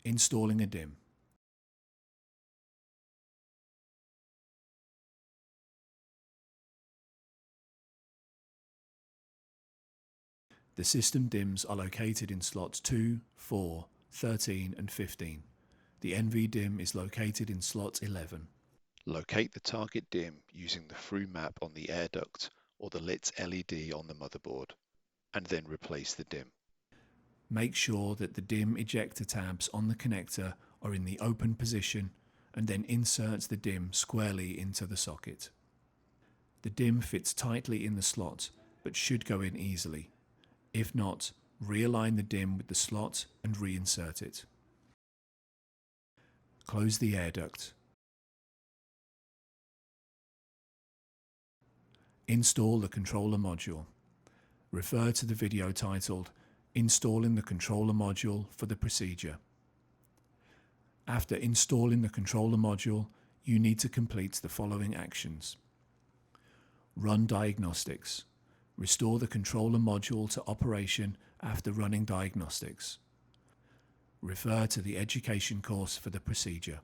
Installing a DIMM. The system DIMMs are located in slots 2, 4, 13 and 15. The NVDIMM is located in slot 11. Locate the target DIMM using the through map on the air duct or the lit LED on the motherboard, and then replace the DIMM. Make sure that the DIMM ejector tabs on the connector are in the open position and then insert the DIMM squarely into the socket. The DIMM fits tightly in the slot but should go in easily. If not, realign the DIMM with the slot and reinsert it. Close the air duct. Install the controller module. Refer to the video titled Installing the Controller Module for the procedure. After installing the controller module, you need to complete the following actions. Run diagnostics. Restore the controller module to operation after running diagnostics. Refer to the education course for the procedure.